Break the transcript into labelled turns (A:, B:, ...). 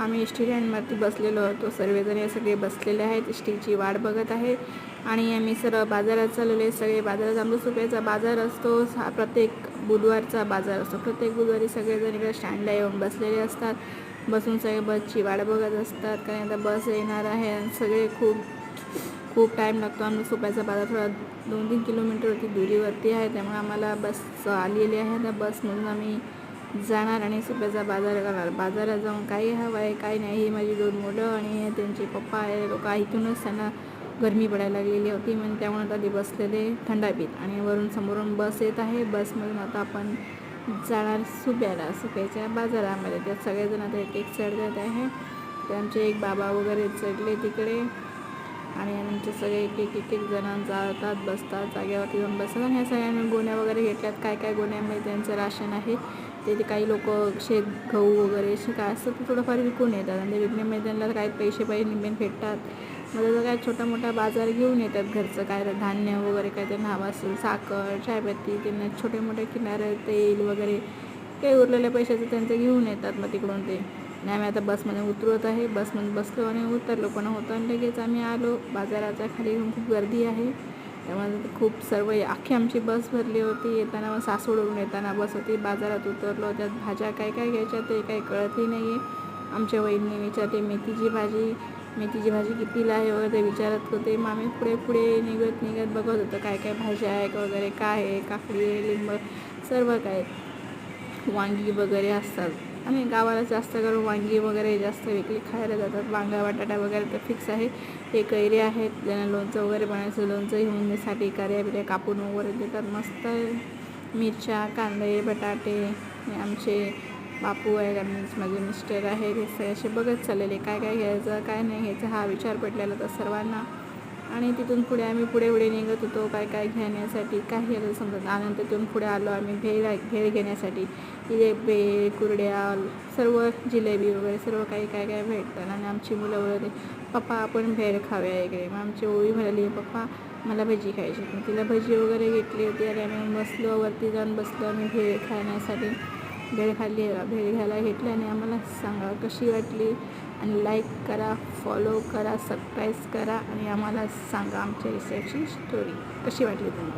A: आम्ही S T स्टँडवरती बसलेलो होतो. सर्वजण हे सगळे बसलेले आहेत, एस टीची वाट बघत आहे. आणि आम्ही सरळ बाजारात चाललेलो आहे. सगळे बाजारात आंबेसुप्याचा बाजार असतो. हा प्रत्येक बुधवारचा बाजार असतो. प्रत्येक बुधवारी सगळेजण इकडे स्टँडला येऊन बसलेले असतात. बसून सगळे बसची वाट बघत असतात, कारण आता बस येणार आहे. आणि सगळे खूप टाईम लागतो. आंबेसुप्याचा बाजार थोडा 2-3 किलोमीटरवरती दुरीवरती आहे, त्यामुळे आम्हाला बस आलेली आहे. त्या बसमधून आम्ही जाणार आणि सुप्याचा बाजार करणार. बाजारात जाऊन काही हवं आहे काही नाही. ही माझी 2 मुलं आणि त्यांचे पप्पा आहे. लोक इथूनच त्यांना गरमी पडायला लागलेली होती, म्हणजे त्यामुळे आता ते बसलेले थंडा पीत. आणि वरून समोरून बस येत आहे. बसमधून आता आपण जाणार सुप्याच्या बाजारामध्ये. त्यात सगळेजण आता एक साईड जात आहे. ते आमचे एक बाबा वगैरे चढले तिकडे, आणि आमचे सगळे एक जण जातात, बसतात, जागेवरती जाऊन बसतात. आणि ह्या सगळ्यांनी गोण्या वगैरे घेतल्यात. काय गोण्यामध्ये त्यांचं राशन आहे ते काही लोक गहू वगैरे असे काय असतं ते थोडंफार विकून येतात. आणि ते विकण्यामध्ये त्यांना काही पैसे निम्मेन भेटतात. मग त्याचा काय छोटा मोठा बाजार घेऊन येतात. घरचं काय धान्य वगैरे काय त्यांना हवं असेल, साखर, चायपत्ती, त्यांना छोटे मोठे किनारे, तेल वगैरे काही उरलेल्या पैशाचं त्यांचं घेऊन येतात. मग तिकडून ते आणि आम्ही आता बसमध्ये उतरत आहे. बसमध्ये बसलो आणि उतरलो पण होतं, आणि लगेच आम्ही आलो बाजाराच्या खाली. खूप गर्दी आहे, त्यामुळे खूप सर्व अख्खी आमची बस भरली होती. येताना मग सासवडवरून येताना बस होती. बाजारात उतरलो. त्यात भाज्या काय घ्यायच्या ते काही कळतही नाही आहे. आमच्या वहिनी विचारते मेथीची भाजी कितीला आहे वगैरे ते विचारत होते. मग आम्ही पुढे निघत बघत होतो काय भाज्या आहेत वगैरे, काय आहे, काकडी आहे, लिंब, सर्व काय वांगी वगैरे असतात. आणि गावाला जास्त करून वांगी वगैरे जास्त विकली खायला जातात. वांगा बटाटा वगैरे तर फिक्स आहे. हे कैरी आहेत, ज्यांना लोणचं वगैरे बनायचं, लोणचं घेऊन साठी बिऱ्या कापून वगैरे देतात. मस्त मिरच्या, कांदे, बटाटे. आमचे बापू आहे, माझे मिस्टर आहे, हे असे बघत चाललेले काय घ्यायचं काय नाही घ्यायचं हा विचार पडलेला होता सर्वांना. आणि तिथून पुढे आम्ही पुढे निघत होतो काय घेण्यासाठी. काही घ्यायला समजत. आणि तिथून पुढे आलो आम्ही भेळ घेण्यासाठी. तिथे भेळ, कुरड्या, सर्व जिलेबी वगैरे सर्व काही काय भेटतात. आणि आमची मुलं वगैरे पप्पा आपण भेळ खाऊया इकडे. मग आमची ओळी म्हणाली पप्पा मला भजी खायची. मग तिला भजी वगैरे घेतली होती. आणि आम्ही बसलो, वरती जाऊन बसलो आम्ही भेळ खाण्यासाठी. भेळ घ्यायला घेतली. आणि आम्हाला सांगा कशी वाटली, आणि लाईक करा, फॉलो करा, सबस्क्राईब करा, आणि आम्हाला सांगा आमच्या रिसर्चची स्टोरी कशी वाटली तुम्हाला.